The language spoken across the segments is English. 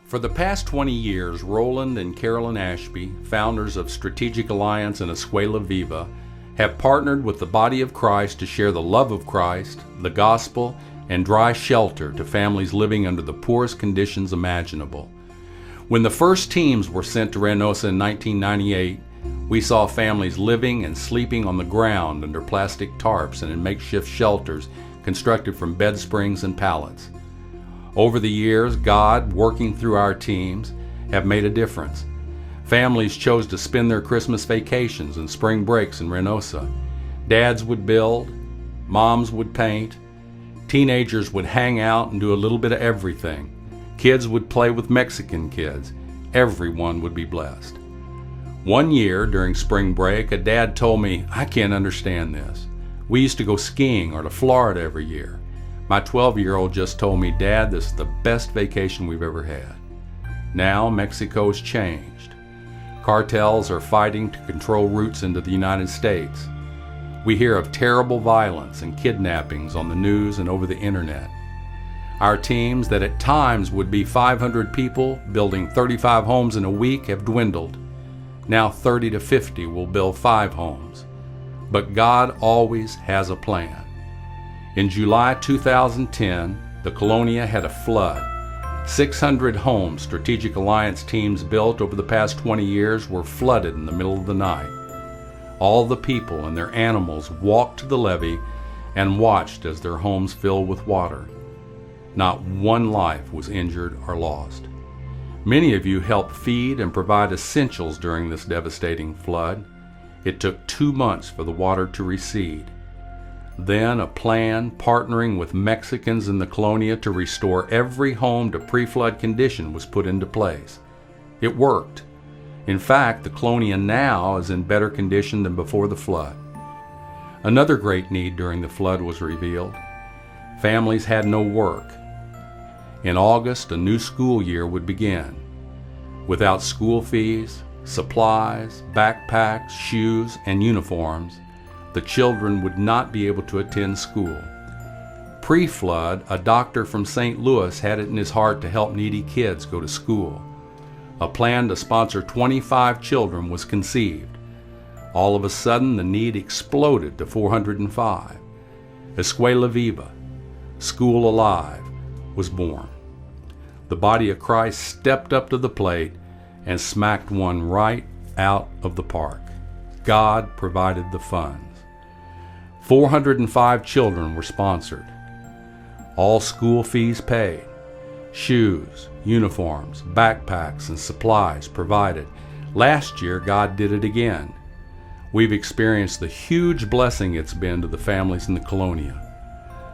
For the past 20 years, Roland and Carolyn Ashby, founders of Strategic Alliance and Escuela Viva, have partnered with the body of Christ to share the love of Christ, the gospel, and dry shelter to families living under the poorest conditions imaginable. When the first teams were sent to Reynosa in 1998, we saw families living and sleeping on the ground under plastic tarps and in makeshift shelters constructed from bed springs and pallets. Over the years, God, working through our teams, have made a difference. Families chose to spend their Christmas vacations and spring breaks in Reynosa. Dads would build, moms would paint, teenagers would hang out and do a little bit of everything. Kids would play with Mexican kids. Everyone would be blessed. One year during spring break, a dad told me, "I can't understand this. We used to go skiing or to Florida every year. My 12-year-old just told me, 'Dad, this is the best vacation we've ever had.'" Now Mexico's changed. Cartels are fighting to control routes into the United States. We hear of terrible violence and kidnappings on the news and over the internet. Our teams that at times would be 500 people building 35 homes in a week have dwindled. Now 30 to 50 will build 5 homes. But God always has a plan. In July 2010, the Colonia had a flood. 600 homes Strategic Alliance teams built over the past 20 years were flooded in the middle of the night. All the people and their animals walked to the levee and watched as their homes filled with water. Not one life was injured or lost. Many of you helped feed and provide essentials during this devastating flood. It took 2 months for the water to recede. Then a plan partnering with Mexicans in the Colonia to restore every home to pre-flood condition was put into place. It worked. In fact, the Colonia now is in better condition than before the flood. Another great need during the flood was revealed. Families had no work. In August, a new school year would begin. Without school fees, supplies, backpacks, shoes, and uniforms, the children would not be able to attend school. Pre-flood, a doctor from St. Louis had it in his heart to help needy kids go to school. A plan to sponsor 25 children was conceived. All of a sudden, the need exploded to 405. Escuela Viva, School Alive, was born. The body of Christ stepped up to the plate and smacked one right out of the park. God provided the funds. 405 children were sponsored. All school fees paid. Shoes, uniforms, backpacks, and supplies provided. Last year, God did it again. We've experienced the huge blessing it's been to the families in the Colonia.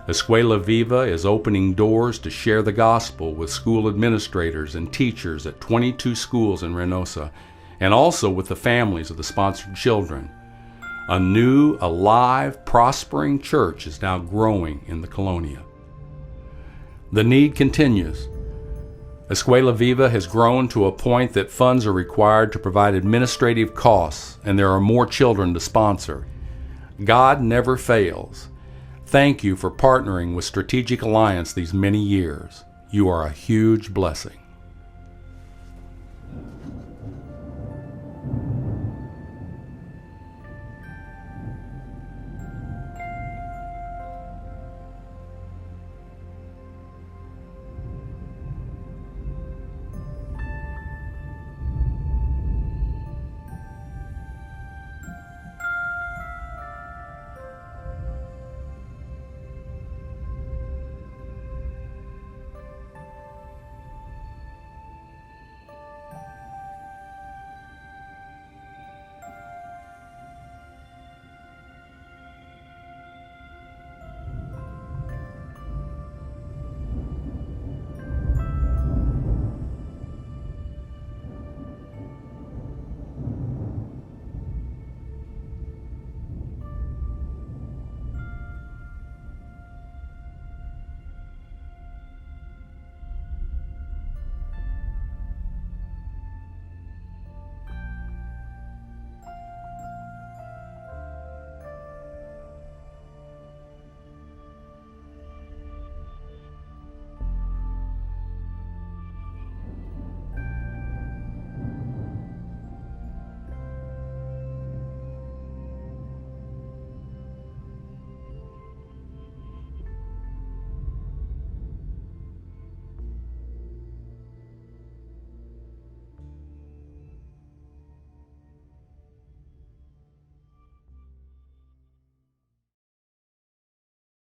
Escuela Viva is opening doors to share the gospel with school administrators and teachers at 22 schools in Reynosa, and also with the families of the sponsored children. A new, alive, prospering church is now growing in the Colonia. The need continues. Escuela Viva has grown to a point that funds are required to provide administrative costs, and there are more children to sponsor. God never fails. Thank you for partnering with Strategic Alliance these many years. You are a huge blessing.